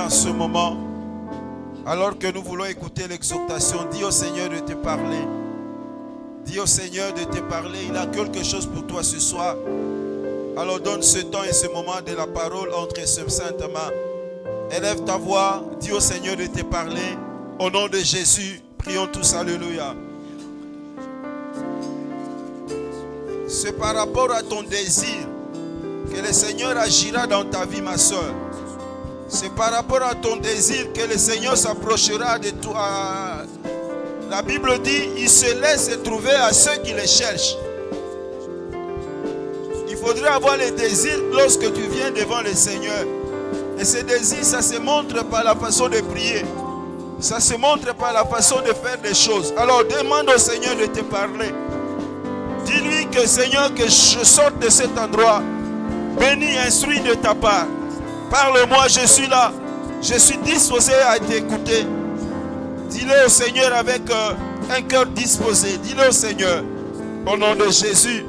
en ce moment, alors que nous voulons écouter l'exhortation, dis au Seigneur de te parler. Dis au Seigneur de te parler. Il a quelque chose pour toi ce soir. Alors donne ce temps et ce moment de la parole entre ses saintes mains. Élève ta voix, dis au Seigneur de te parler. Au nom de Jésus, prions tous, alléluia. C'est par rapport à ton désir que le Seigneur agira dans ta vie, ma soeur. C'est par rapport à ton désir que le Seigneur s'approchera de toi. La Bible dit, il se laisse trouver à ceux qui le cherchent. Il faudrait avoir le désir lorsque tu viens devant le Seigneur. Et ce désir, ça se montre par la façon de prier. Ça se montre par la façon de faire des choses. Alors demande au Seigneur de te parler. Dis-lui que Seigneur, que je sorte de cet endroit. Bénis, instruis de ta part. Parle-moi, je suis là. Je suis disposé à t'écouter. Dis-le au Seigneur avec un cœur disposé. Dis-le au Seigneur. Au nom de Jésus.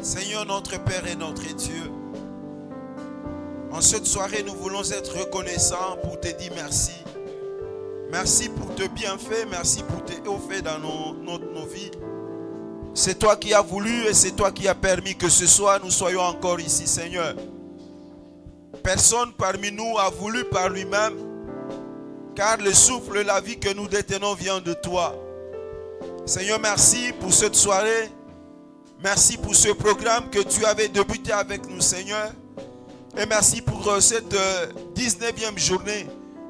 Seigneur notre Père et notre Dieu, en cette soirée nous voulons être reconnaissants pour te dire merci. Merci pour tes bienfaits, merci pour tes hauts faits dans nos vies. C'est toi qui as voulu et c'est toi qui as permis que ce soir nous soyons encore ici, Seigneur. Personne parmi nous a voulu par lui-même, car le souffle, la vie que nous détenons vient de toi. Seigneur, merci pour cette soirée. Merci pour ce programme que tu avais débuté avec nous, Seigneur. Et merci pour cette 19e journée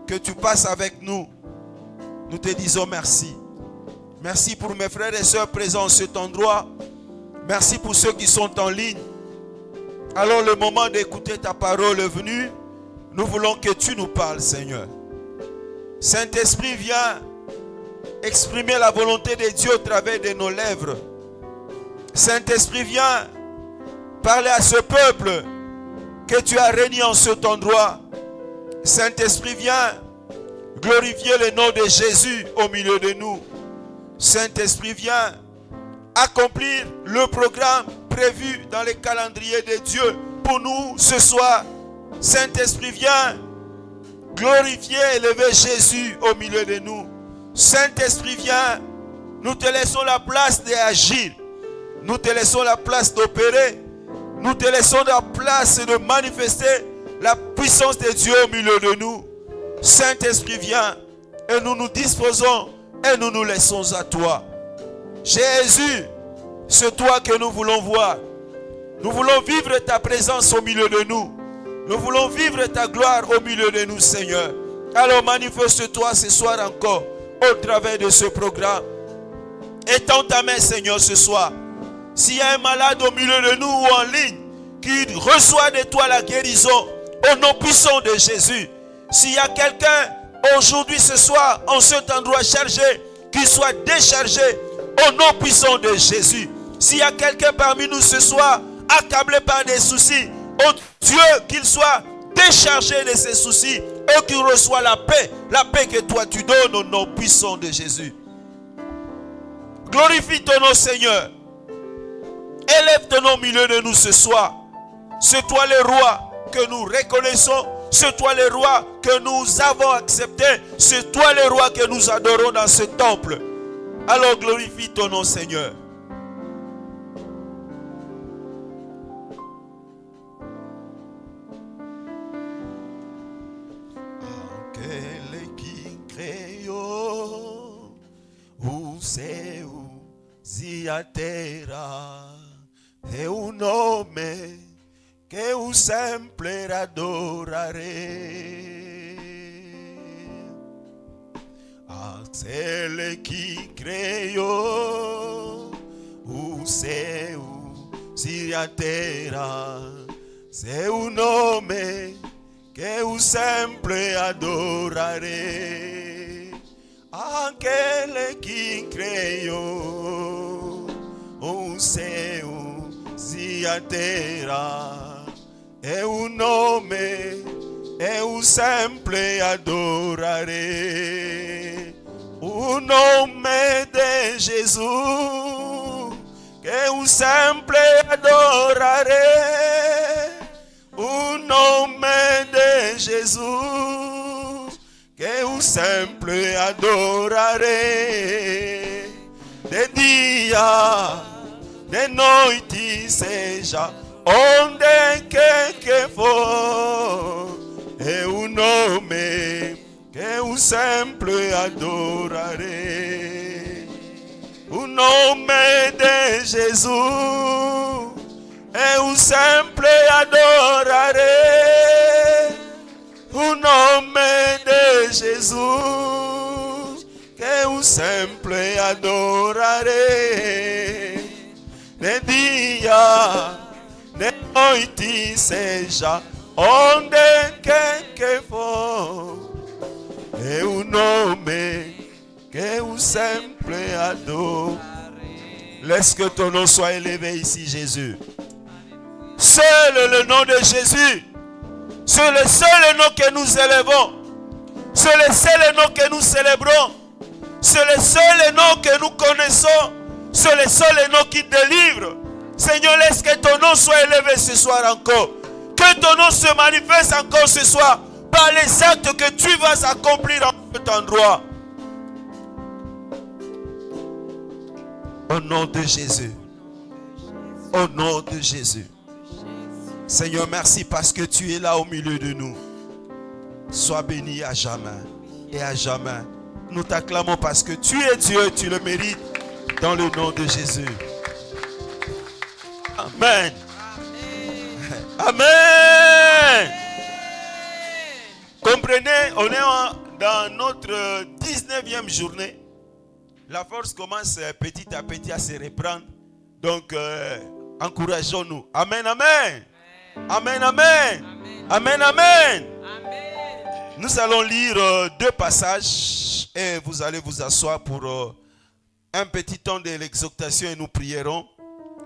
que tu passes avec nous. Nous te disons merci. Merci pour mes frères et sœurs présents en cet endroit. Merci pour ceux qui sont en ligne. Alors le moment d'écouter ta parole est venu. Nous voulons que tu nous parles, Seigneur. Saint-Esprit, viens exprimer la volonté de Dieu au travers de nos lèvres. Saint-Esprit, viens parler à ce peuple que tu as réuni en cet endroit. Saint-Esprit, viens glorifier le nom de Jésus au milieu de nous. Saint-Esprit, viens accomplir le programme prévu dans le calendrier de Dieu pour nous ce soir. Saint-Esprit, viens glorifier et élever Jésus au milieu de nous. Saint-Esprit, viens, nous te laissons la place d'agir. Nous te laissons la place d'opérer. Nous te laissons la place de manifester la puissance de Dieu au milieu de nous. Saint-Esprit, viens et nous nous disposons et nous nous laissons à toi. Jésus, c'est toi que nous voulons voir. Nous voulons vivre ta présence au milieu de nous. Nous voulons vivre ta gloire au milieu de nous, Seigneur. Alors manifeste-toi ce soir encore au travers de ce programme. Étends ta main, Seigneur, ce soir. S'il y a un malade au milieu de nous ou en ligne qui reçoit de toi la guérison au nom puissant de Jésus. S'il y a quelqu'un aujourd'hui, ce soir, en cet endroit chargé, qu'il soit déchargé au nom puissant de Jésus. S'il y a quelqu'un parmi nous ce soir accablé par des soucis, oh Dieu, qu'il soit déchargé de ses soucis et qu'il reçoit la paix que toi tu donnes au nom puissant de Jésus. Glorifie ton nom, Seigneur. Élève ton nom au milieu de nous ce soir. C'est toi le roi que nous reconnaissons. C'est toi le roi que nous avons accepté. C'est toi le roi que nous adorons dans ce temple. Alors glorifie ton nom, Seigneur. Aquele que criou o céu e a terra. É o nome que eu sempre adorarei. Aquele que criou o céu e a terra, C'est un nome che io sempre adorare, aquele que creio, o céu se a terra. É um nome, eu sempre adorarei. O nome de Jesus, que eu sempre adorarei. O nome de Jesus, que eu sempre adorarei. De dia, de noite seja onde quer que for, é o nome que eu sempre adorarei. O nome de Jesus, eu sempre adorarei. O nome de Jesus, que eu sempre adorarei. De dia, de noite seja onde quer que for, é o nome que eu sempre adore. Laisse que ton nom soit élevé ici, Jésus. Seul le nom de Jésus, c'est le seul nom que nous élevons, c'est le seul nom que nous célébrons, c'est le seul nom que nous connaissons, c'est le seul nom qui délivre. Seigneur, laisse que ton nom soit élevé ce soir encore. Que ton nom se manifeste encore ce soir par les actes que tu vas accomplir en cet endroit. Au nom de Jésus. Au nom de Jésus. Seigneur, merci parce que tu es là au milieu de nous. Sois béni à jamais et à jamais. Nous t'acclamons parce que tu es Dieu, tu le mérites. Dans le nom de Jésus. Amen. Amen. Comprenez, on est dans notre 19e journée. La force commence petit à petit à se reprendre. Donc, encourageons-nous. Amen, amen. Amen, amen. Amen, amen. Nous allons lire deux passages et vous allez vous asseoir pour un petit temps de l'exhortation et nous prierons.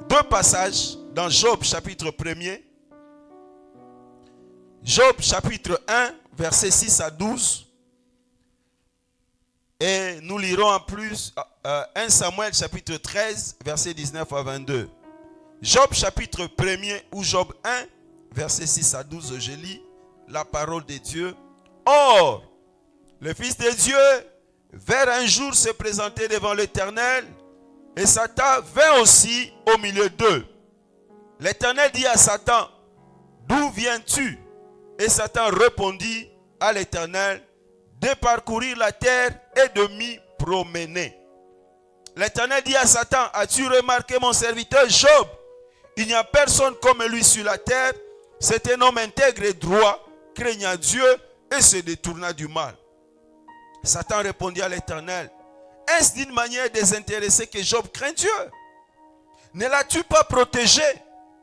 Deux passages dans Job chapitre 1er. Job chapitre 1, versets 6 à 12. Et nous lirons en plus 1 Samuel chapitre 13, versets 19 à 22. Job chapitre 1er ou Job 1, versets 6 à 12, je lis la parole de Dieu. Or, le Fils de Dieu vers un jour se présenter devant l'Éternel et Satan vint aussi au milieu d'eux. L'Éternel dit à Satan, d'où viens-tu? Et Satan répondit à l'Éternel, de parcourir la terre et de m'y promener. L'Éternel dit à Satan, as-tu remarqué mon serviteur Job? Il n'y a personne comme lui sur la terre. C'est un homme intègre et droit, craignant Dieu et se détourna du mal. Satan répondit à l'Éternel, est-ce d'une manière désintéressée que Job craint Dieu? Ne l'as-tu pas protégé,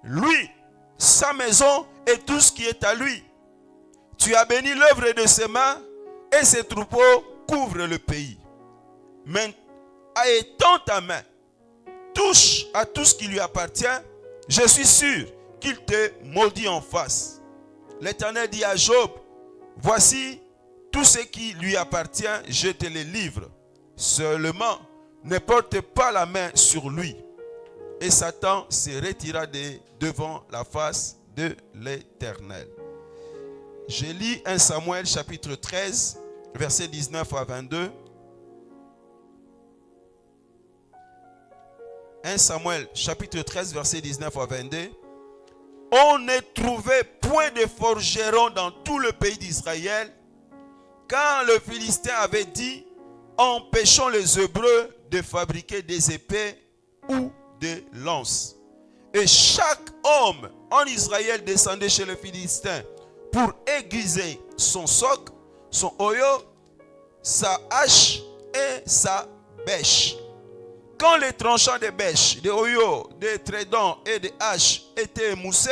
lui, sa maison et tout ce qui est à lui? Tu as béni l'œuvre de ses mains et ses troupeaux couvrent le pays. Mais étends ta main, touche à tout ce qui lui appartient, je suis sûr qu'il te maudit en face. L'Éternel dit à Job, voici tout ce qui lui appartient, je te le livre. Seulement, ne porte pas la main sur lui. Et Satan se retira devant la face de l'Éternel. Je lis 1 Samuel chapitre 13, versets 19 à 22. 1 Samuel chapitre 13, verset 19 à 22. On ne trouvait point de forgeron dans tout le pays d'Israël, quand le Philistin avait dit, empêchons les Hébreux de fabriquer des épées ou des lances. Et chaque homme en Israël descendait chez le Philistin pour aiguiser son soc, son oyo, sa hache et sa bêche. Quand les tranchants de bêche, de oyo, de trédans et de haches étaient émoussés,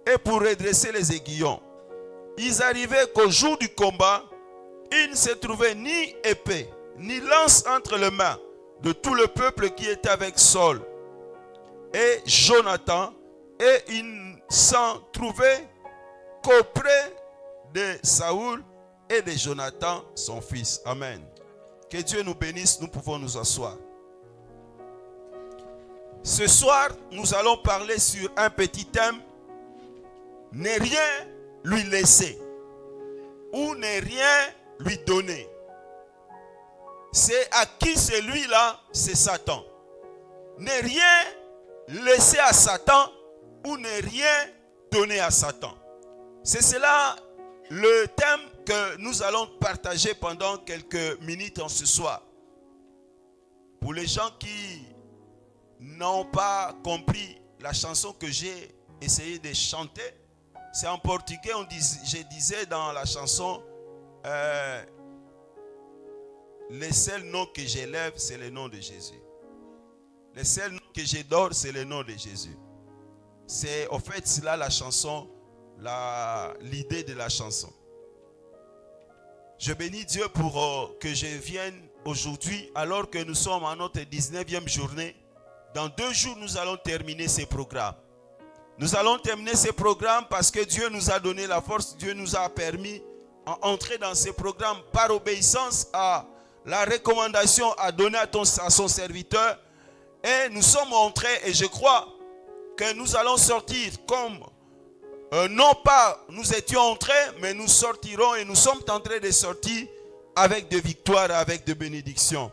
et pour redresser les aiguillons. Ils arrivaient qu'au jour du combat, il ne se trouvait ni épée, ni lance entre les mains de tout le peuple qui était avec Saul et Jonathan, et il ne s'en trouvait qu'auprès de Saoul et de Jonathan, son fils. Amen. Que Dieu nous bénisse, nous pouvons nous asseoir. Ce soir, nous allons parler sur un petit thème. Ne rien lui laisser ou ne rien lui donner. C'est à qui celui-là? C'est Satan. Ne rien laisser à Satan ou ne rien donner à Satan. C'est cela le thème que nous allons partager pendant quelques minutes en ce soir. Pour les gens qui n'ont pas compris la chanson que j'ai essayé de chanter, c'est en portugais. Je disais dans la chanson, le seul nom que j'élève, c'est le nom de Jésus. Le seul nom que j'adore, c'est le nom de Jésus. C'est en fait cela la chanson, l'idée de la chanson. Je bénis Dieu pour que je vienne aujourd'hui, alors que nous sommes à notre 19e journée. Dans 2 jours, nous allons terminer ces programmes. Nous allons terminer ces programmes parce que Dieu nous a donné la force. Dieu nous a permis d'entrer dans ces programmes par obéissance à la recommandation à donner à son serviteur. Et nous sommes entrés, et je crois que nous allons sortir comme non pas nous étions entrés, mais nous sortirons, et nous sommes en train de sortir avec de victoires, avec de bénédictions.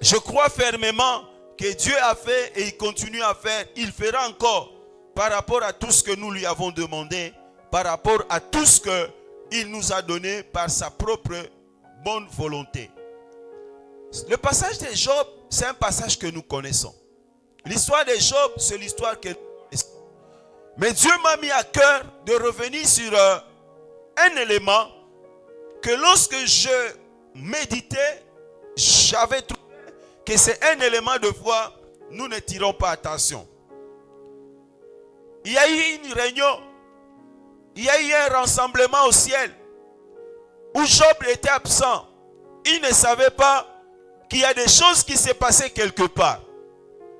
Je crois fermement que Dieu a fait et il continue à faire. Il fera encore par rapport à tout ce que nous lui avons demandé, par rapport à tout ce qu'il nous a donné par sa propre bonne volonté. Le passage de Job, c'est un passage que nous connaissons. L'histoire de Job, c'est l'histoire que nous connaissons. Mais Dieu m'a mis à cœur de revenir sur un élément que lorsque je méditais, j'avais trouvé que c'est un élément de foi, nous ne tirons pas attention. Il y a eu une réunion, il y a eu un rassemblement au ciel où Job était absent. Il ne savait pas qu'il y a des choses qui se passaient quelque part.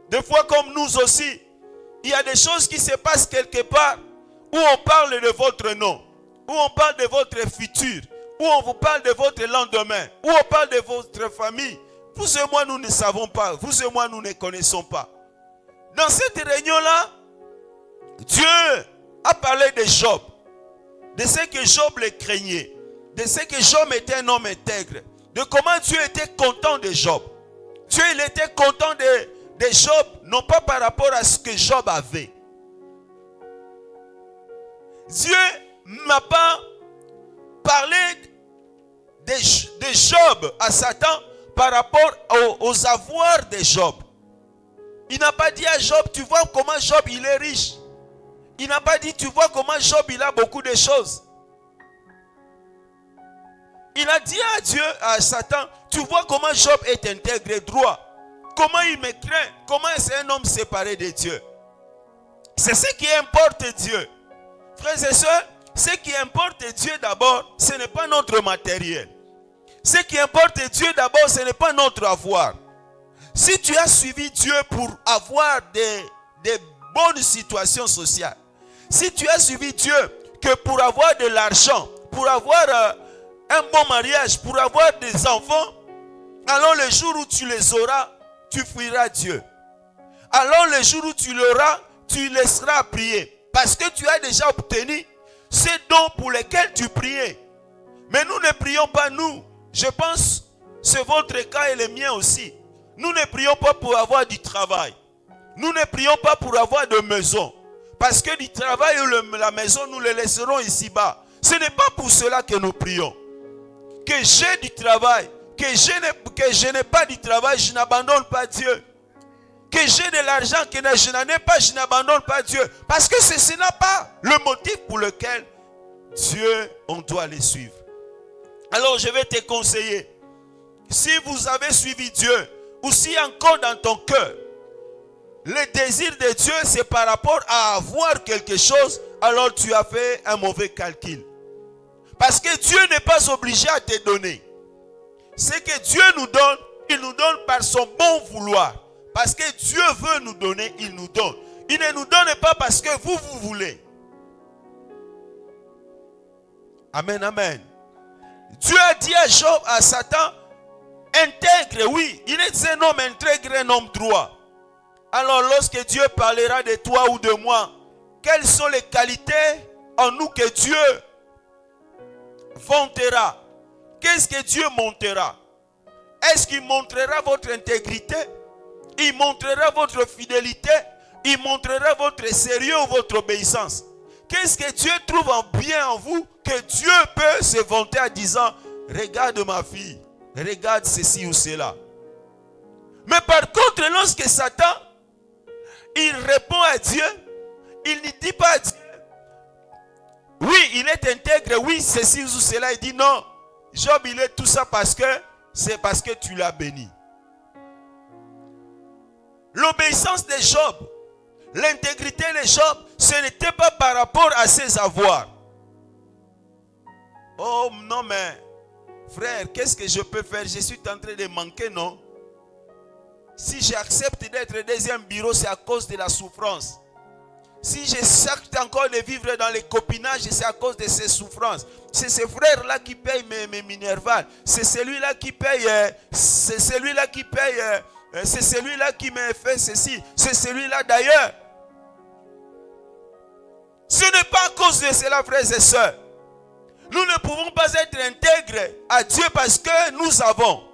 Des fois comme nous aussi, il y a des choses qui se passent quelque part où on parle de votre nom, où on parle de votre futur, où on vous parle de votre lendemain, où on parle de votre famille. Vous et moi, nous ne savons pas. Vous et moi, nous ne connaissons pas. Dans cette réunion-là, Dieu a parlé de Job, de ce que Job le craignait, de ce que Job était un homme intègre, de comment Dieu était content de Job. Dieu, il était content de Job, non pas par rapport à ce que Job avait. Dieu ne m'a pas parlé de Job à Satan par rapport aux avoirs de Job. Il n'a pas dit à Job, tu vois comment Job il est riche. Il n'a pas dit, tu vois comment Job il a beaucoup de choses. Il a dit à Dieu, à Satan, tu vois comment Job est intègre et droit. Comment il me craint. Comment c'est un homme séparé de Dieu. C'est ce qui importe Dieu. Frères et sœurs, ce qui importe Dieu d'abord, ce n'est pas notre matériel. Ce qui importe Dieu d'abord, ce n'est pas notre avoir. Si tu as suivi Dieu pour avoir des bonnes situations sociales, si tu as suivi Dieu que pour avoir de l'argent, pour avoir un bon mariage, pour avoir des enfants, alors le jour où tu les auras, tu fuiras Dieu. Alors le jour où tu l'auras, tu laisseras prier. Parce que tu as déjà obtenu ces dons pour lesquels tu priais. Mais nous ne prions pas nous. Je pense c'est votre cas et le mien aussi. Nous ne prions pas pour avoir du travail. Nous ne prions pas pour avoir de maison. Parce que du travail ou la maison, nous le laisserons ici-bas. Ce n'est pas pour cela que nous prions. Que j'ai du travail, que je n'ai pas du travail, je n'abandonne pas Dieu. Que j'ai de l'argent, que je n'en ai pas, je n'abandonne pas Dieu. Parce que ce n'est pas le motif pour lequel Dieu, on doit les suivre. Alors je vais te conseiller, si vous avez suivi Dieu, ou si encore dans ton cœur, le désir de Dieu, c'est par rapport à avoir quelque chose, alors tu as fait un mauvais calcul. Parce que Dieu n'est pas obligé à te donner. Ce que Dieu nous donne, il nous donne par son bon vouloir. Parce que Dieu veut nous donner, il nous donne. Il ne nous donne pas parce que vous voulez. Amen, amen. Dieu a dit à Job, à Satan, intègre, oui. Il est un homme intègre, un homme droit. Alors lorsque Dieu parlera de toi ou de moi, quelles sont les qualités en nous que Dieu vantera? Qu'est-ce que Dieu montrera? Est-ce qu'il montrera votre intégrité? Il montrera votre fidélité? Il montrera votre sérieux ou votre obéissance? Qu'est-ce que Dieu trouve en bien en vous que Dieu peut se vanter en disant, regarde ma fille, regarde ceci ou cela. Mais par contre, lorsque Satan, il répond à Dieu, il ne dit pas à Dieu, oui, il est intègre, oui, ceci ou cela. Il dit non, Job, il est tout ça parce que c'est parce que tu l'as béni. L'obéissance de Job, l'intégrité de Job, ce n'était pas par rapport à ses avoirs. Oh non, mais frère, qu'est-ce que je peux faire? Je suis en train de manquer, non? Si j'accepte d'être deuxième bureau, c'est à cause de la souffrance. Si j'accepte encore de vivre dans les copinages, c'est à cause de ces souffrances. C'est ce frère-là qui paye mes minervales. C'est celui-là qui paye. C'est celui-là qui paye. C'est celui-là qui me fait ceci. C'est celui-là d'ailleurs. Ce n'est pas à cause de cela, frères et sœurs. Nous ne pouvons pas être intègres à Dieu parce que nous avons.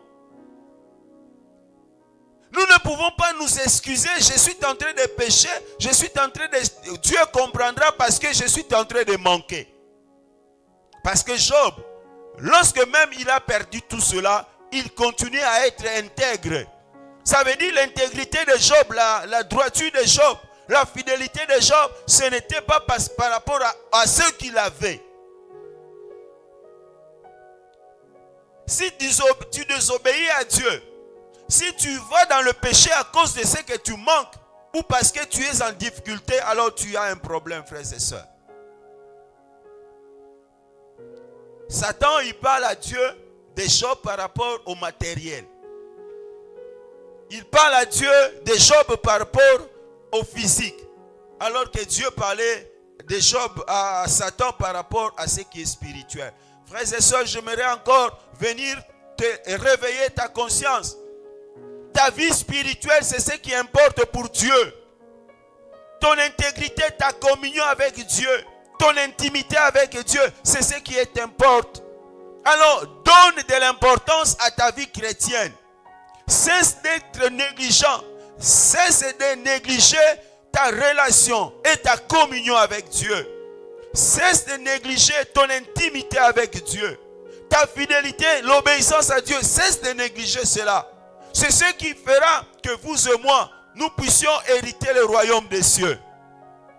Nous ne pouvons pas nous excuser. Je suis en train de pécher. Je suis en train de... Dieu comprendra parce que je suis en train de manquer. Parce que Job, lorsque même il a perdu tout cela, il continue à être intègre. Ça veut dire l'intégrité de Job, la droiture de Job, la fidélité de Job, ce n'était pas par rapport à ce qu'il avait. Si tu désobéis à Dieu, si tu vas dans le péché à cause de ce que tu manques, ou parce que tu es en difficulté, alors tu as un problème, frères et sœurs. Satan, il parle à Dieu de Job par rapport au matériel. Il parle à Dieu de Job par rapport au physique. Alors que Dieu parlait de Job à Satan par rapport à ce qui est spirituel. Frères et sœurs, j'aimerais encore venir te réveiller ta conscience. Ta vie spirituelle, c'est ce qui importe pour Dieu. Ton intégrité, ta communion avec Dieu, ton intimité avec Dieu, c'est ce qui t'importe. Alors, donne de l'importance à ta vie chrétienne. Cesse d'être négligent. Cesse de négliger ta relation et ta communion avec Dieu. Cesse de négliger ton intimité avec Dieu. Ta fidélité, l'obéissance à Dieu, cesse de négliger cela. C'est ce qui fera que vous et moi, nous puissions hériter le royaume des cieux.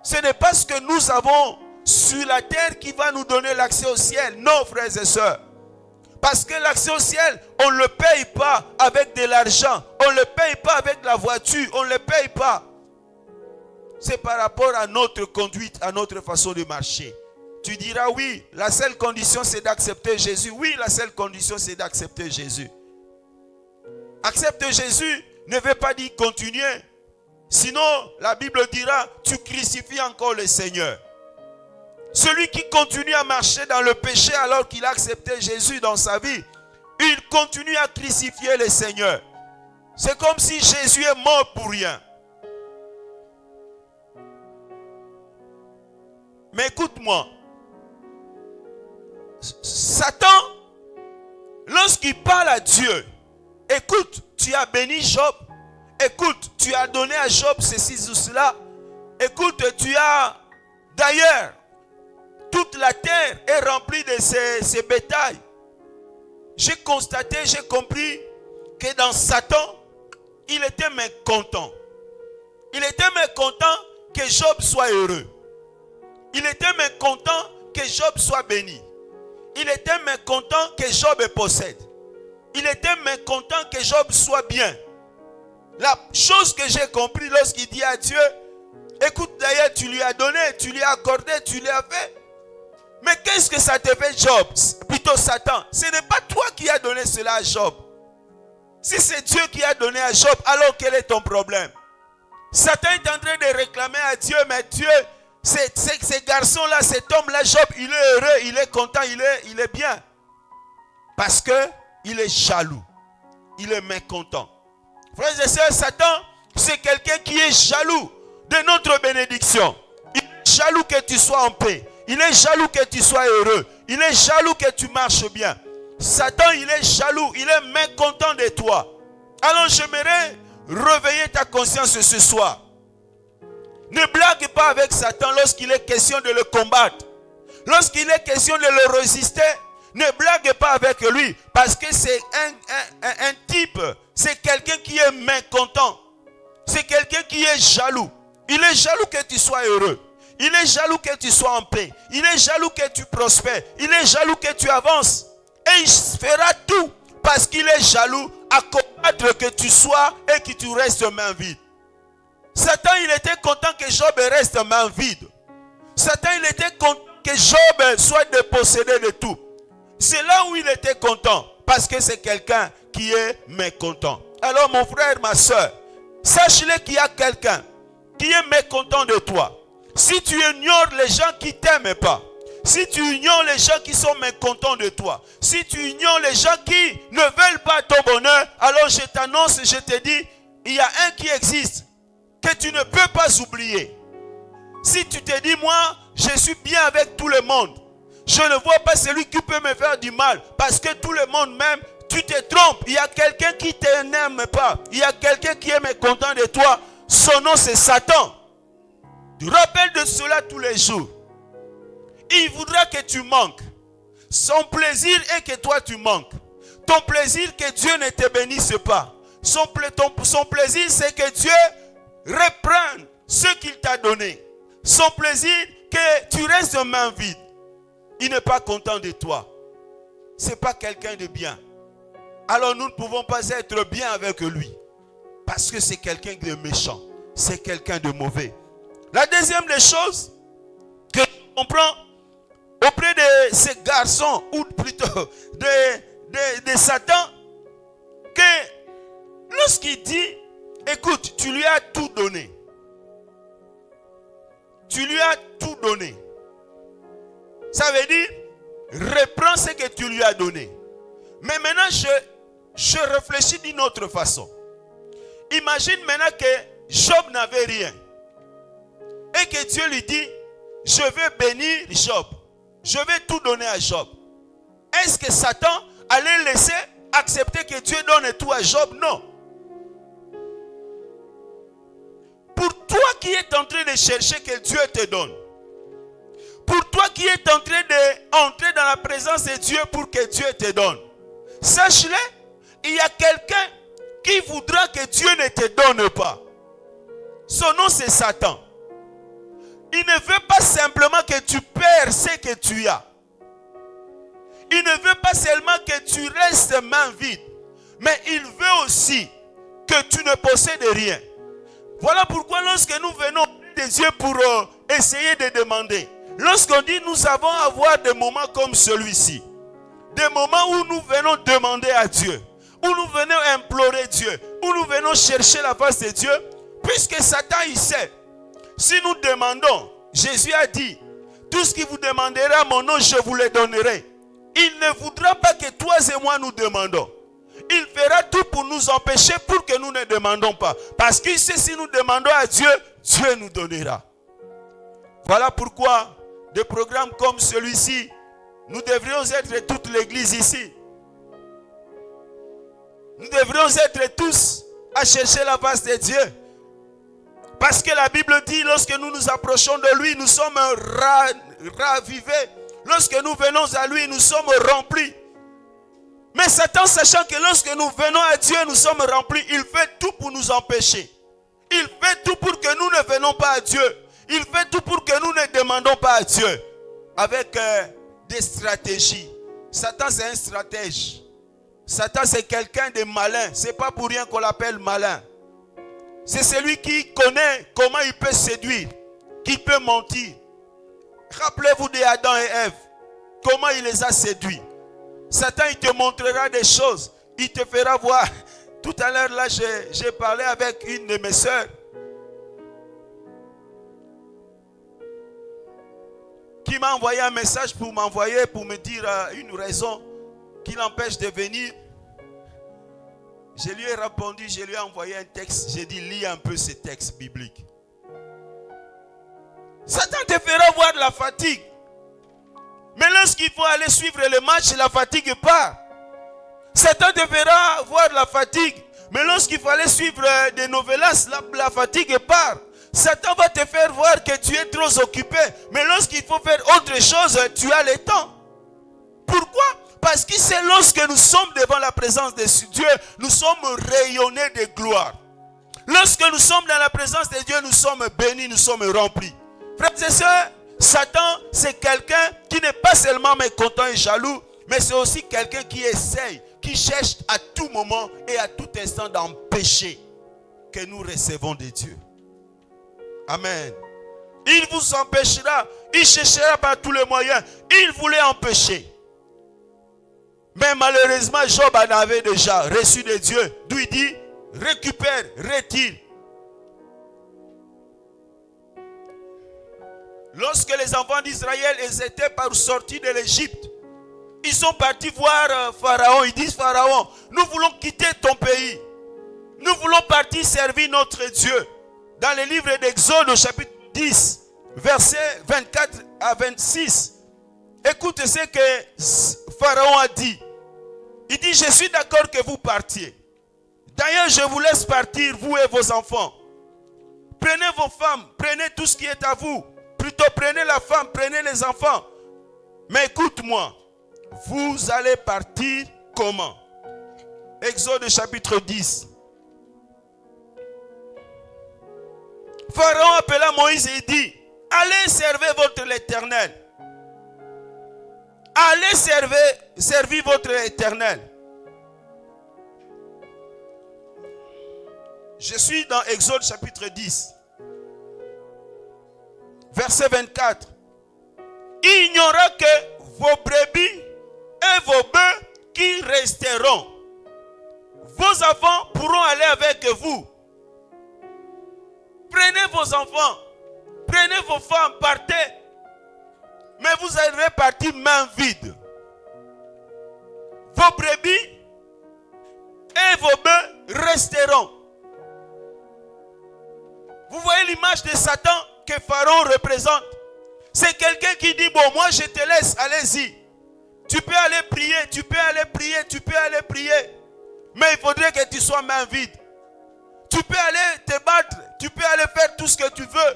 Ce n'est pas ce que nous avons sur la terre qui va nous donner l'accès au ciel. Non, frères et sœurs. Parce que l'accès au ciel, on ne le paye pas avec de l'argent. On ne le paye pas avec la voiture. On ne le paye pas. C'est par rapport à notre conduite, à notre façon de marcher. Tu diras oui, la seule condition c'est d'accepter Jésus. Oui, la seule condition c'est d'accepter Jésus. Accepter Jésus ne veut pas dire continuer. Sinon, la Bible dira, tu crucifies encore le Seigneur. Celui qui continue à marcher dans le péché alors qu'il a accepté Jésus dans sa vie, il continue à crucifier le Seigneur. C'est comme si Jésus est mort pour rien. Mais écoute-moi. Satan, lorsqu'il parle à Dieu, écoute, tu as béni Job. Écoute, tu as donné à Job ceci ou cela. Écoute, tu as d'ailleurs, toute la terre est remplie de ces bétails. J'ai constaté, j'ai compris que dans Satan, il était mécontent. Il était mécontent que Job soit heureux. Il était mécontent que Job soit béni. Il était mécontent que Job possède. Il était mécontent que Job soit bien. La chose que j'ai compris lorsqu'il dit à Dieu, Écoute, d'ailleurs, tu lui as donné, tu lui as accordé, tu lui as fait. Mais qu'est-ce que ça te fait, Job? Plutôt Satan. Ce n'est pas toi qui as donné cela à Job. Si c'est Dieu qui a donné à Job, alors quel est ton problème? Satan est en train de réclamer à Dieu, mais Dieu, ces garçons-là, cet homme-là, Job, il est heureux, il est content, il est bien. Parce qu'il est jaloux. Il est mécontent. Frères et sœurs, Satan, c'est quelqu'un qui est jaloux de notre bénédiction. Il est jaloux que tu sois en paix. Il est jaloux que tu sois heureux. Il est jaloux que tu marches bien. Satan, il est jaloux. Il est mécontent de toi. Alors, j'aimerais réveiller ta conscience ce soir. Ne blague pas avec Satan lorsqu'il est question de le combattre. Lorsqu'il est question de le résister, ne blague pas avec lui. Parce que c'est un type, c'est quelqu'un qui est mécontent. C'est quelqu'un qui est jaloux. Il est jaloux que tu sois heureux. Il est jaloux que tu sois en paix. Il est jaloux que tu prospères. Il est jaloux que tu avances. Et il fera tout parce qu'il est jaloux à combattre que tu sois et que tu restes main vide. Satan, il était content que Job reste main vide. Satan, il était content que Job soit dépossédé de tout. C'est là où il était content. Parce que c'est quelqu'un qui est mécontent. Alors mon frère, ma soeur, sache-le qu'il y a quelqu'un qui est mécontent de toi. Si tu ignores les gens qui ne t'aiment pas, si tu ignores les gens qui sont mécontents de toi, si tu ignores les gens qui ne veulent pas ton bonheur, alors je t'annonce, je te dis, il y a un qui existe, que tu ne peux pas oublier. Si tu te dis, moi, je suis bien avec tout le monde, je ne vois pas celui qui peut me faire du mal, parce que tout le monde m'aime, tu te trompes. Il y a quelqu'un qui ne t'aime pas, il y a quelqu'un qui est mécontent de toi, son nom c'est Satan. Tu rappelles de cela tous les jours. Il voudra que tu manques. Son plaisir est que toi tu manques. Ton plaisir que Dieu ne te bénisse pas. Son plaisir c'est que Dieu reprenne ce qu'il t'a donné. Son plaisir que tu restes main vide. Il n'est pas content de toi. Ce n'est pas quelqu'un de bien. Alors nous ne pouvons pas être bien avec lui. Parce que c'est quelqu'un de méchant. C'est quelqu'un de mauvais. La deuxième des choses que je comprends auprès de ces garçons, ou plutôt de Satan, que lorsqu'il dit, écoute, tu lui as tout donné. Tu lui as tout donné. Ça veut dire, reprends ce que tu lui as donné. Mais maintenant, je réfléchis d'une autre façon. Imagine maintenant que Job n'avait rien. Et que Dieu lui dit, je vais bénir Job. Je vais tout donner à Job. Est-ce que Satan allait laisser accepter que Dieu donne tout à Job? Non. Pour toi qui es en train de chercher que Dieu te donne. Pour toi qui es en train d'entrer dans la présence de Dieu pour que Dieu te donne. Sache-le, il y a quelqu'un qui voudra que Dieu ne te donne pas. Son nom c'est Satan. Il ne veut pas simplement que tu perds ce que tu as. Il ne veut pas seulement que tu restes main vide. Mais il veut aussi que tu ne possèdes rien. Voilà pourquoi lorsque nous venons de Dieu pour essayer de demander. Lorsqu'on dit nous avons à avoir des moments comme celui-ci. Des moments où nous venons demander à Dieu. Où nous venons implorer Dieu. Où nous venons chercher la face de Dieu. Puisque Satan il sait. Si nous demandons, Jésus a dit, tout ce qui vous demanderez à mon nom, je vous le donnerai. Il ne voudra pas que toi et moi nous demandons. Il fera tout pour nous empêcher pour que nous ne demandons pas. Parce qu'il sait si nous demandons à Dieu, Dieu nous donnera. Voilà pourquoi des programmes comme celui-ci, nous devrions être toute l'église ici. Nous devrions être tous à chercher la face de Dieu. Parce que la Bible dit, lorsque nous nous approchons de lui, nous sommes ravivés. Lorsque nous venons à lui, nous sommes remplis. Mais Satan, sachant que lorsque nous venons à Dieu, nous sommes remplis, il fait tout pour nous empêcher. Il fait tout pour que nous ne venons pas à Dieu. Il fait tout pour que nous ne demandons pas à Dieu. Avec des stratégies. Satan, c'est un stratège. Satan, c'est quelqu'un de malin. Ce n'est pas pour rien qu'on l'appelle malin. c'est celui qui connaît comment il peut séduire, qui peut mentir. Rappelez-vous d'Adam et Ève, comment il les a séduits. Satan, il te montrera des choses, il te fera voir. Tout à l'heure, là, j'ai parlé avec une de mes sœurs qui m'a envoyé un message pour me dire une raison qui l'empêche de venir. Je lui ai répondu, je lui ai envoyé un texte. J'ai dit, lis un peu ce texte biblique. Satan te fera voir de la fatigue. Mais lorsqu'il faut aller suivre le match, la fatigue part. Satan te fera voir de la fatigue. Mais lorsqu'il faut aller suivre des novelas, la fatigue part. Satan va te faire voir que tu es trop occupé. Mais lorsqu'il faut faire autre chose, tu as le temps. Pourquoi? Parce que c'est lorsque nous sommes devant la présence de Dieu, nous sommes rayonnés de gloire. Lorsque nous sommes dans la présence de Dieu, nous sommes bénis, nous sommes remplis. Frères et sœurs, Satan, c'est quelqu'un qui n'est pas seulement mécontent et jaloux, mais c'est aussi quelqu'un qui essaye, qui cherche à tout moment et à tout instant d'empêcher que nous recevons de Dieu. Amen. Il vous empêchera, il cherchera par tous les moyens. Il voulait empêcher. Mais malheureusement, Job en avait déjà reçu de Dieu. D'où il dit, récupère, retire. Lorsque les enfants d'Israël étaient sortis de l'Égypte, ils sont partis voir Pharaon. Ils disent, Pharaon, nous voulons quitter ton pays. Nous voulons partir servir notre Dieu. Dans le livre d'Exode, au chapitre 10, versets 24 à 26, écoutez ce que Pharaon a dit. Il dit, je suis d'accord que vous partiez. D'ailleurs, je vous laisse partir, vous et vos enfants. Prenez vos femmes, prenez tout ce qui est à vous. Plutôt, prenez la femme, prenez les enfants. Mais écoute-moi, vous allez partir comment? Exode chapitre 10. Pharaon appela Moïse et dit, allez servir votre Éternel. Allez servir votre Éternel. Je suis dans Exode chapitre 10. Verset 24. Il n'y aura que vos brebis et vos bœufs qui resteront. Vos enfants pourront aller avec vous. Prenez vos enfants, prenez vos femmes, partez. Mais vous allez partir main vide. Vos brebis et vos bœufs resteront. Vous voyez l'image de Satan que Pharaon représente. C'est quelqu'un qui dit, bon, moi je te laisse, allez-y. Tu peux aller prier, tu peux aller prier, tu peux aller prier. Mais il faudrait que tu sois main vide. Tu peux aller te battre, tu peux aller faire tout ce que tu veux.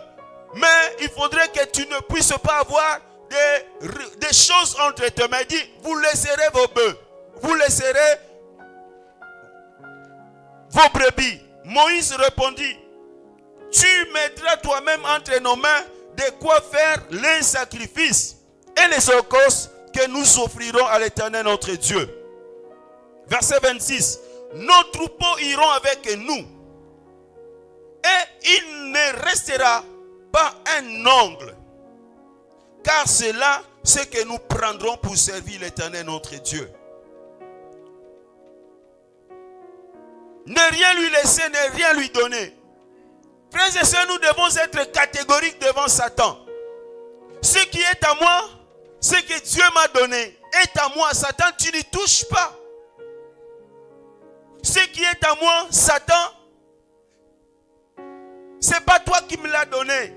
Mais il faudrait que tu ne puisses pas avoir des choses entre tes mains. Il dit, vous laisserez vos bœufs, vous laisserez vos brebis. Moïse répondit, tu mettras toi-même entre nos mains de quoi faire les sacrifices et les holocaustes que nous offrirons à l'Éternel notre Dieu. Verset 26. Nos troupeaux iront avec nous et il ne restera pas un ongle, car c'est là ce que nous prendrons pour servir l'Éternel notre Dieu. Ne rien lui laisser, ne rien lui donner. Frères et sœurs, nous devons être catégoriques devant Satan. Ce qui est à moi, ce que Dieu m'a donné, est à moi. Satan, tu n'y touches pas. Ce qui est à moi, Satan, c'est pas toi qui me l'as donné.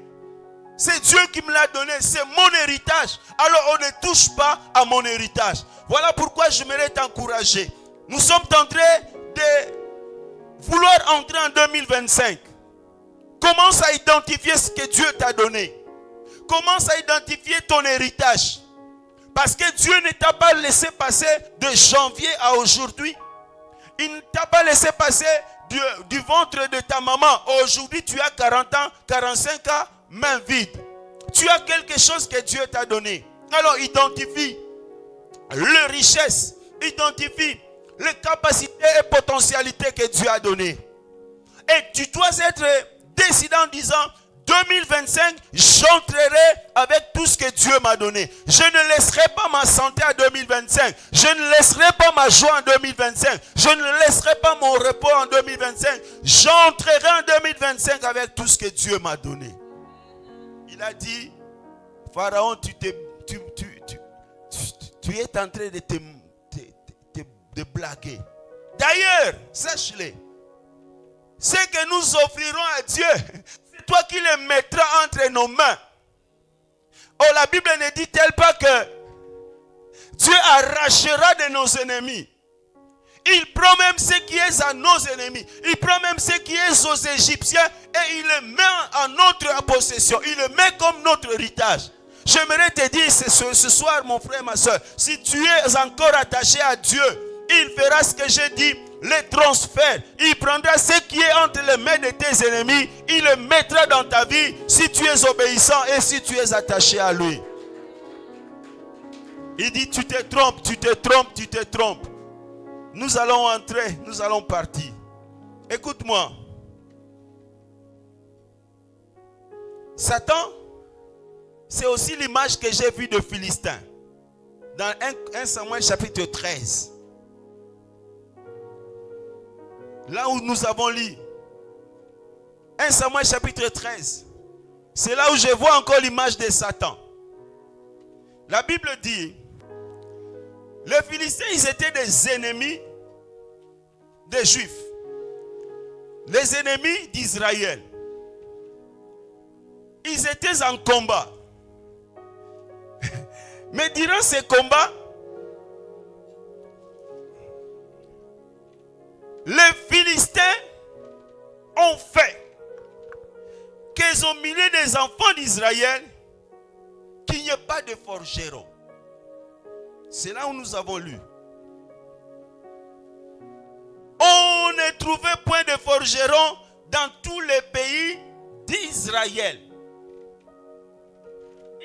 C'est Dieu qui me l'a donné. C'est mon héritage. Alors on ne touche pas à mon héritage. Voilà pourquoi j'aimerais t'encourager. Nous sommes en train de vouloir entrer en 2025. Commence à identifier ce que Dieu t'a donné. Commence à identifier ton héritage. Parce que Dieu ne t'a pas laissé passer de janvier à aujourd'hui. Il ne t'a pas laissé passer du ventre de ta maman. Aujourd'hui, tu as 40 ans, 45 ans, main vide. Tu as quelque chose que Dieu t'a donné. Alors, identifie les richesses. Identifie les capacités et potentialités que Dieu a données. Et tu dois être décidé en disant, 2025, j'entrerai avec tout ce que Dieu m'a donné. Je ne laisserai pas ma santé en 2025. Je ne laisserai pas ma joie en 2025. Je ne laisserai pas mon repos en 2025. J'entrerai en 2025 avec tout ce que Dieu m'a donné. Il a dit, Pharaon, tu es en train de blaguer. D'ailleurs, sache-le, ce que nous offrirons à Dieu, c'est toi qui le mettras entre nos mains. Oh, la Bible ne dit-elle pas que Dieu arrachera de nos ennemis? Il prend même ce qui est à nos ennemis. Il prend même ce qui est aux Égyptiens et il le met en notre possession. Il le met comme notre héritage. J'aimerais te dire ce soir, mon frère, ma soeur, si tu es encore attaché à Dieu, il fera ce que j'ai dit, les transferts. Il prendra ce qui est entre les mains de tes ennemis, il le mettra dans ta vie si tu es obéissant et si tu es attaché à lui. Il dit, tu te trompes, tu te trompes, tu te trompes. Nous allons entrer, nous allons partir. Écoute-moi. Satan, c'est aussi l'image que j'ai vue de Philistin. Dans 1 Samuel chapitre 13. Là où nous avons lu. 1 Samuel chapitre 13. C'est là où je vois encore l'image de Satan. La Bible dit, les Philistins, ils étaient des ennemis des Juifs. Les ennemis d'Israël. Ils étaient en combat. Mais durant ces combats, les Philistins ont fait qu'ils ont mis des enfants d'Israël qu'il n'y ait pas de forgeron. C'est là où nous avons lu. On ne trouvait point de forgeron dans tous les pays d'Israël.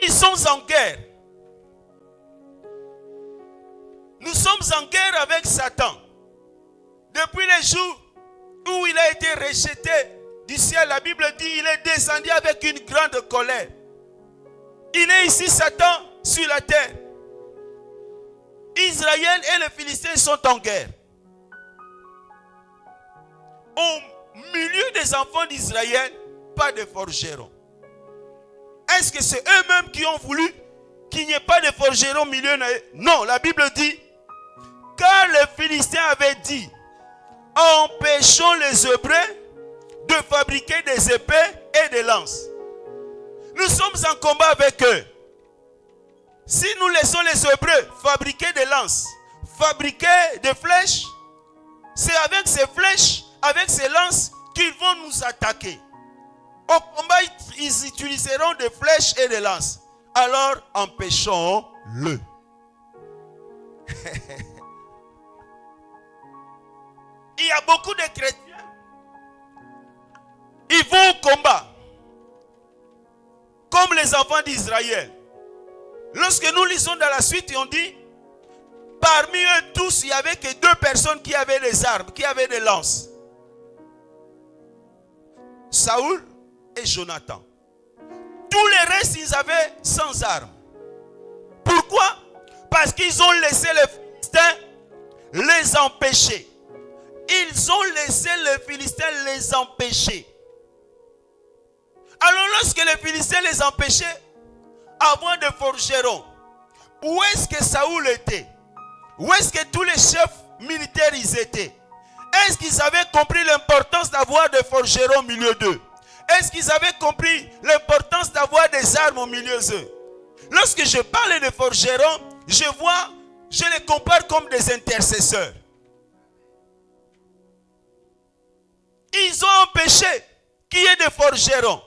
Ils sont en guerre. Nous sommes en guerre avec Satan. Depuis les jours où il a été rejeté du ciel, la Bible dit il est descendu avec une grande colère. Il est ici, Satan, sur la terre. Israël et les Philistins sont en guerre. Au milieu des enfants d'Israël, pas de forgeron. Est-ce que c'est eux-mêmes qui ont voulu qu'il n'y ait pas de forgeron au milieu? Non, la Bible dit, car les Philistins avaient dit, empêchons les Hébreux de fabriquer des épées et des lances. Nous sommes en combat avec eux. Si nous laissons les Hébreux fabriquer des lances, fabriquer des flèches, c'est avec ces flèches, avec ces lances qu'ils vont nous attaquer. Au combat, ils utiliseront des flèches et des lances. Alors, empêchons-le. Il y a beaucoup de chrétiens. Ils vont au combat. Comme les enfants d'Israël. Lorsque nous lisons dans la suite, on dit, parmi eux tous, il n'y avait que 2 personnes qui avaient des armes, qui avaient des lances. Saoul et Jonathan. Tous les restes, ils avaient sans armes. Pourquoi? Parce qu'ils ont laissé les Philistins les empêcher. Ils ont laissé les Philistins les empêcher. Alors lorsque les Philistins les empêchaient, avant de forgeron, où est-ce que Saoul était? Où est-ce que tous les chefs militaires ils étaient? Est-ce qu'ils avaient compris l'importance d'avoir des forgerons au milieu d'eux? Est-ce qu'ils avaient compris l'importance d'avoir des armes au milieu d'eux? Lorsque je parle de forgerons, je les compare comme des intercesseurs. Ils ont empêché qu'il y ait des forgerons.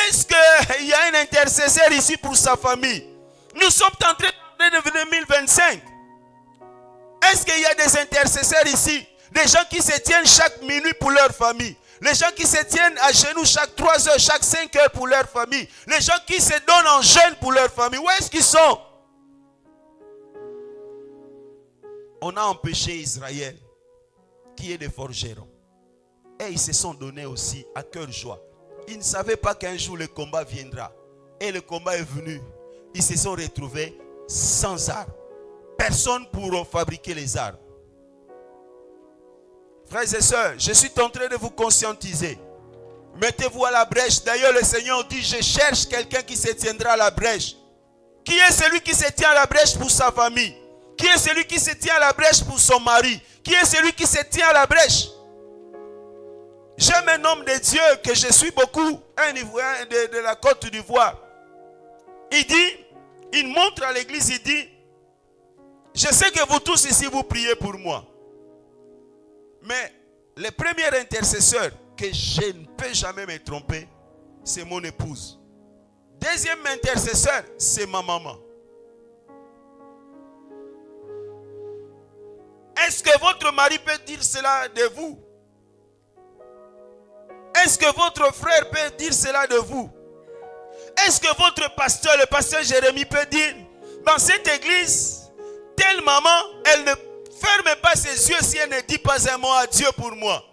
Est-ce qu'il y a un intercesseur ici pour sa famille? Nous sommes en train de 2025. Est-ce qu'il y a des intercesseurs ici? Des gens qui se tiennent chaque minute pour leur famille. Les gens qui se tiennent à genoux chaque 3 heures, chaque 5 heures pour leur famille. Les gens qui se donnent en jeûne pour leur famille. Où est-ce qu'ils sont? On a empêché Israël qu'il y ait des forgerons. Et ils se sont donnés aussi à cœur joie. Ils ne savaient pas qu'un jour le combat viendra. Et le combat est venu. Ils se sont retrouvés sans armes. Personne ne pourra fabriquer les armes. Frères et sœurs, je suis en train de vous conscientiser. Mettez-vous à la brèche. D'ailleurs, le Seigneur dit, je cherche quelqu'un qui se tiendra à la brèche. Qui est celui qui se tient à la brèche pour sa famille? Qui est celui qui se tient à la brèche pour son mari? Qui est celui qui se tient à la brèche? J'aime un homme de Dieu que je suis beaucoup, un Ivoirien de la Côte d'Ivoire. Il dit, il montre à l'église, il dit, je sais que vous tous ici vous priez pour moi. Mais le premier intercesseur que je ne peux jamais me tromper, c'est mon épouse. Deuxième intercesseur, c'est ma maman. Est-ce que votre mari peut dire cela de vous? Est-ce que votre frère peut dire cela de vous? Est-ce que votre pasteur, le pasteur Jérémie, peut dire, dans cette église, telle maman, elle ne ferme pas ses yeux si elle ne dit pas un mot à Dieu pour moi?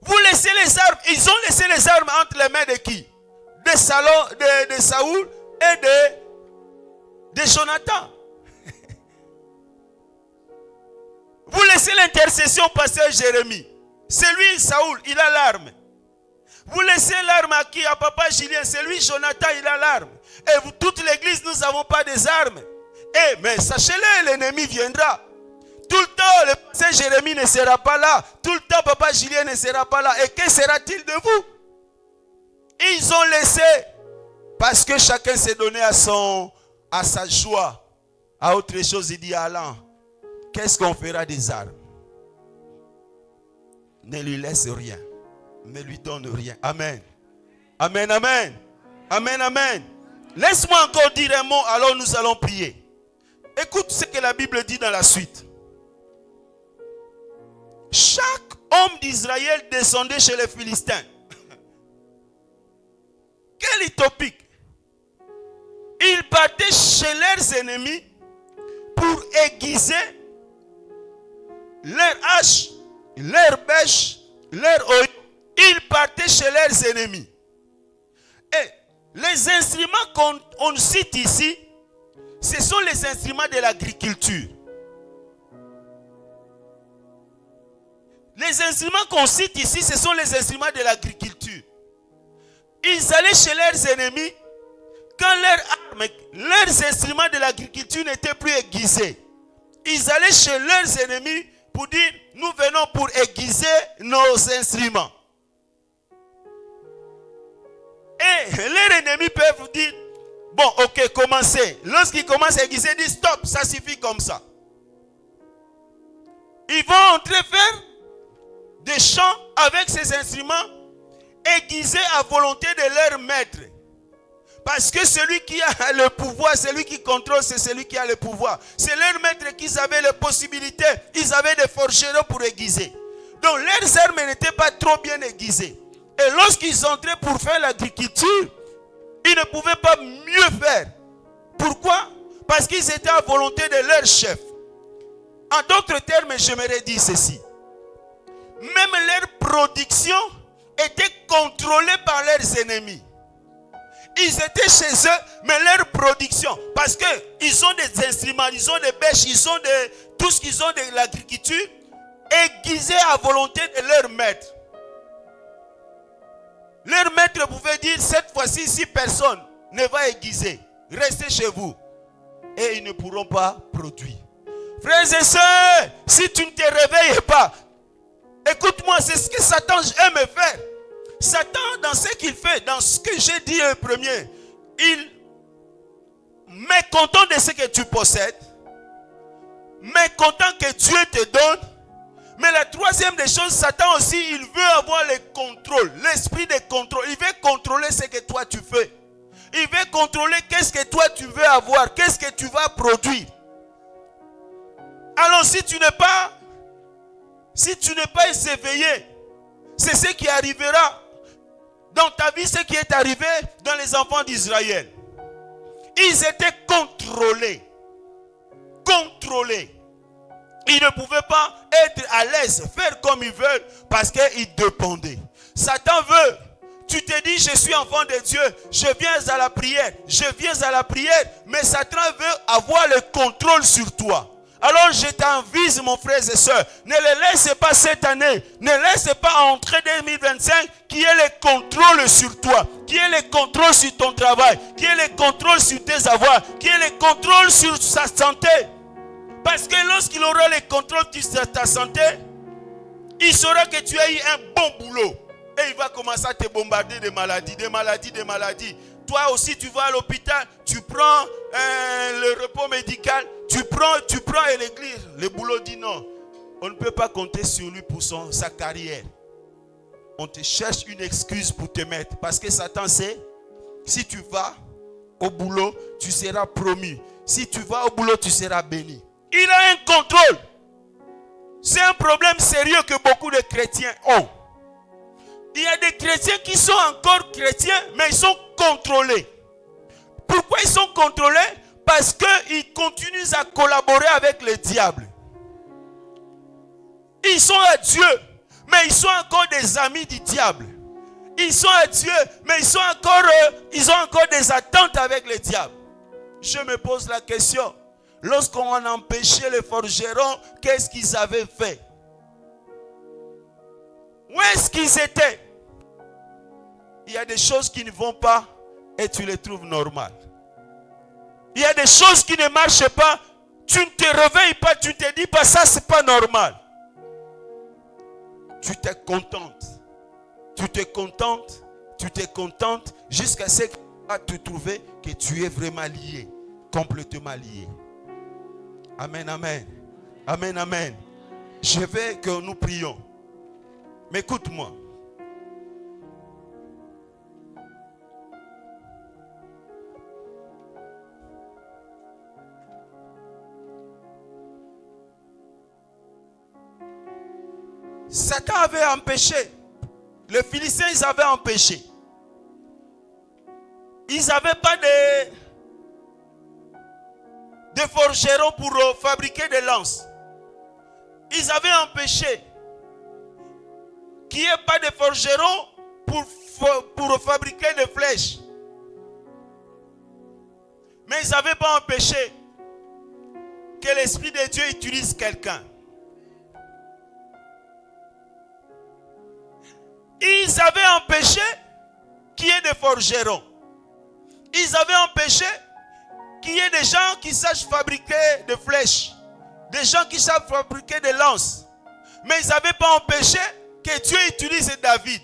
Vous laissez les armes, ils ont laissé les armes entre les mains de qui? De Saoul et de Jonathan. Vous laissez l'intercession pasteur Jérémie. C'est lui, Saoul, il a l'arme. Vous laissez l'arme à qui? À papa Julien. C'est lui, Jonathan, il a l'arme. Et vous, toute l'église, nous n'avons pas des armes. Mais sachez-le, l'ennemi viendra. Tout le temps, le pasteur Jérémie ne sera pas là. Tout le temps, papa Julien ne sera pas là. Et que sera-t-il de vous? Ils ont laissé, parce que chacun s'est donné à sa joie. À autre chose, il dit, Alain, qu'est-ce qu'on fera des armes? Ne lui laisse rien. Ne lui donne rien. Amen. Amen, amen. Amen, amen. Laisse-moi encore dire un mot, alors nous allons prier. Écoute ce que la Bible dit dans la suite. Chaque homme d'Israël descendait chez les Philistins. Quel utopique. Ils partaient chez leurs ennemis pour aiguiser leurs haches, leurs bêches, leurs oeils. Ils partaient chez leurs ennemis. Et les instruments qu'on cite ici, ce sont les instruments de l'agriculture. Les instruments qu'on cite ici, ce sont les instruments de l'agriculture. Ils allaient chez leurs ennemis quand leurs armes, leurs instruments de l'agriculture n'étaient plus aiguisés. Ils allaient chez leurs ennemis pour dire, nous venons pour aiguiser nos instruments. Et leurs ennemis peuvent dire, bon, ok, commencez. Lorsqu'ils commencent à aiguiser, ils disent, stop, ça suffit comme ça. Ils vont entrer faire des chants avec ces instruments aiguisés à volonté de leur maître. Parce que celui qui a le pouvoir, celui qui contrôle, c'est celui qui a le pouvoir. C'est leur maître qui avaient les possibilités. Ils avaient des forgerons pour aiguiser. Donc leurs armes n'étaient pas trop bien aiguisées. Et lorsqu'ils entraient pour faire l'agriculture, ils ne pouvaient pas mieux faire. Pourquoi? Parce qu'ils étaient à volonté de leur chef. En d'autres termes, j'aimerais dire ceci. Même leur production était contrôlée par leurs ennemis. Ils étaient chez eux, mais leur production, parce qu'ils ont des instruments, ils ont des bêches, ils ont tout ce qu'ils ont de l'agriculture, aiguisé à volonté de leur maître. Leur maître pouvait dire, cette fois-ci, si personne ne va aiguiser, restez chez vous. Et ils ne pourront pas produire. Frères et sœurs, si tu ne te réveilles pas, écoute-moi, c'est ce que Satan aime faire. Satan, dans ce qu'il fait, dans ce que j'ai dit le premier, il mécontent de ce que tu possèdes, mécontent que Dieu te donne. Mais la troisième des choses, Satan aussi, il veut avoir le contrôle, l'esprit de contrôle. Il veut contrôler ce que toi tu fais. Il veut contrôler qu'est-ce que toi tu veux avoir, qu'est-ce que tu vas produire. Alors si tu n'es pas éveillé, c'est ce qui arrivera dans ta vie, ce qui est arrivé dans les enfants d'Israël. Ils étaient contrôlés. Ils ne pouvaient pas être à l'aise, faire comme ils veulent, parce qu'ils dépendaient. Satan veut. Tu te dis, je suis enfant de Dieu, je viens à la prière, mais Satan veut avoir le contrôle sur toi. Alors je t'invite, mon frère et soeur, ne le laisse pas cette année, ne laisse pas entrer 2025 qui ait le contrôle sur toi, qui ait le contrôle sur ton travail, qui ait le contrôle sur tes avoirs, qui ait le contrôle sur sa santé. Parce que lorsqu'il aura le contrôle sur ta santé, il saura que tu as eu un bon boulot. Et il va commencer à te bombarder de maladies. Toi aussi, tu vas à l'hôpital, tu prends le repos médical, tu prends et l'église. Le boulot dit non. On ne peut pas compter sur lui pour sa carrière. On te cherche une excuse pour te mettre. Parce que Satan sait, si tu vas au boulot, tu seras promu. Si tu vas au boulot, tu seras béni. Il a un contrôle. C'est un problème sérieux que beaucoup de chrétiens ont. Il y a des chrétiens qui sont encore chrétiens, mais ils sont contrôlés. Pourquoi ils sont contrôlés? Parce qu'ils continuent à collaborer avec le diable. Ils sont à Dieu, mais ils sont encore des amis du diable. Ils sont à Dieu, mais ils ont encore des attentes avec le diable. Je me pose la question. Lorsqu'on a empêché les forgerons, qu'est-ce qu'ils avaient fait? Où est-ce qu'ils étaient? Il y a des choses qui ne vont pas et tu les trouves normales. Il y a des choses qui ne marchent pas, tu ne te réveilles pas, tu ne te dis pas ça, c'est pas normal. Tu te contentes jusqu'à ce que tu vas te trouver que tu es vraiment lié, complètement lié. Amen, amen. Amen, amen. Je veux que nous prions. Mais écoute-moi. Satan avait empêché. Les Philistins, ils avaient empêché. Ils n'avaient pas de forgerons pour fabriquer des lances. Ils avaient empêché qu'il n'y ait pas de forgerons pour fabriquer des flèches. Mais ils n'avaient pas empêché que l'Esprit de Dieu utilise quelqu'un. Ils avaient empêché qu'il y ait des forgerons. Ils avaient empêché qu'il y ait des gens qui sachent fabriquer des flèches. Des gens qui savent fabriquer des lances. Mais ils n'avaient pas empêché que Dieu utilise David.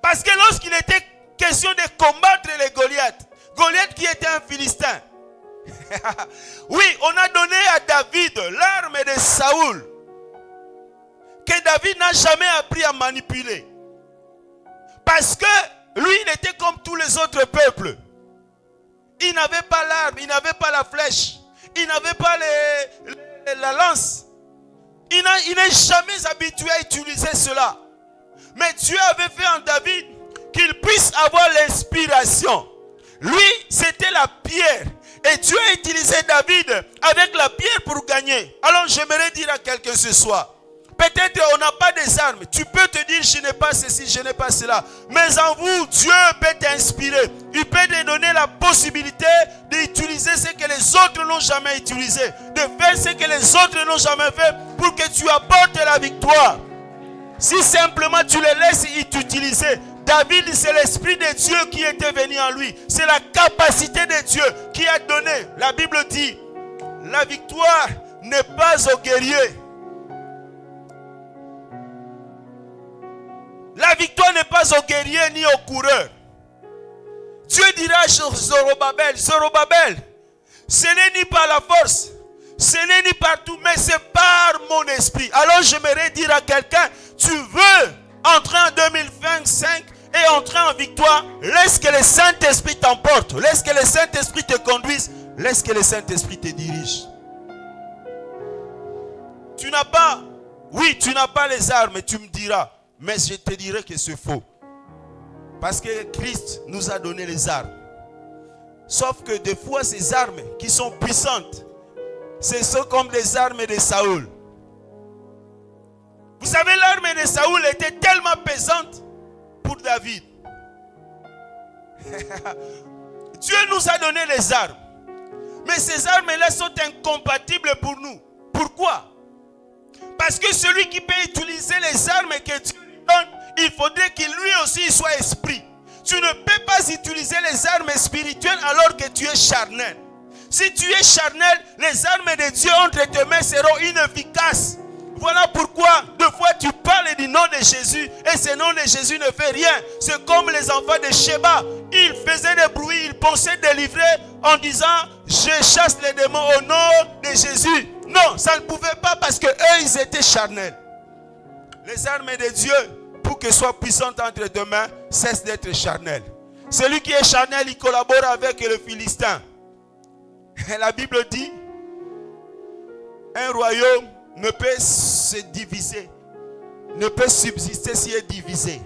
Parce que lorsqu'il était question de combattre les Goliath, Goliath qui était un Philistin. Oui, on a donné à David l'arme de Saoul. Que David n'a jamais appris à manipuler. Parce que lui, il était comme tous les autres peuples. Il n'avait pas l'arme, il n'avait pas la flèche, il n'avait pas la lance. Il n'est jamais habitué à utiliser cela. Mais Dieu avait fait en David qu'il puisse avoir l'inspiration. Lui, c'était la pierre. Et Dieu a utilisé David avec la pierre pour gagner. Alors j'aimerais dire à quelqu'un ce soir. Peut-être on n'a pas des armes. Tu peux te dire je n'ai pas ceci, je n'ai pas cela. Mais en vous, Dieu peut t'inspirer. Il peut te donner la possibilité d'utiliser ce que les autres n'ont jamais utilisé. De faire ce que les autres n'ont jamais fait pour que tu apportes la victoire. Si simplement tu les laisses t'utiliser. David, c'est l'Esprit de Dieu qui était venu en lui. C'est la capacité de Dieu qui a donné. La Bible dit, la victoire n'est pas au guerrier. La victoire n'est pas au guerrier ni au coureur. Dieu dira à Zorobabel, ce n'est ni par la force, ce n'est ni par tout, mais c'est par mon esprit. Alors j'aimerais dire à quelqu'un, tu veux entrer en 2025 et entrer en victoire, laisse que le Saint-Esprit t'emporte, laisse que le Saint-Esprit te conduise, laisse que le Saint-Esprit te dirige. Tu n'as pas les armes, tu me diras. Mais je te dirai que c'est faux. Parce que Christ nous a donné les armes. Sauf que des fois, ces armes qui sont puissantes, ce sont comme des armes de Saül. Vous savez, l'arme de Saül était tellement pesante pour David. Dieu nous a donné les armes. Mais ces armes-là sont incompatibles pour nous. Pourquoi? Parce que celui qui peut utiliser les armes que Dieu lui donne, il faudrait qu'il lui aussi soit esprit. Tu ne peux pas utiliser les armes spirituelles alors que tu es charnel. Si tu es charnel, les armes de Dieu entre tes mains seront inefficaces. Voilà pourquoi, deux fois, tu parles du nom de Jésus et ce nom de Jésus ne fait rien. C'est comme les enfants de Sheba. Ils faisaient des bruits, ils pensaient délivrer en disant « Je chasse les démons au nom de Jésus ». Non, ça ne pouvait pas parce qu'eux, ils étaient charnels. Les armes de Dieu, pour qu'elles soient puissantes entre tes mains, cessent d'être charnelles. Celui qui est charnel, il collabore avec le Philistin. Et la Bible dit, un royaume ne peut se diviser, ne peut subsister s'il est divisé.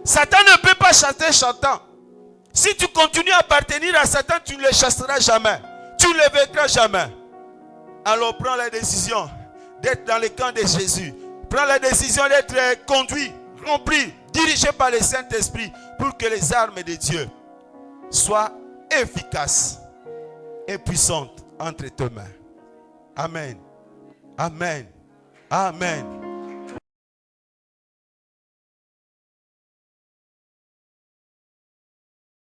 Satan ne peut pas chasser Satan. Si tu continues à appartenir à Satan, tu ne le chasseras jamais. Tu ne le vaincras jamais. Alors prends la décision d'être dans le camp de Jésus. Prends la décision d'être conduit, rempli, dirigé par le Saint-Esprit pour que les armes de Dieu soient efficaces et puissantes entre tes mains. Amen. Amen. Amen.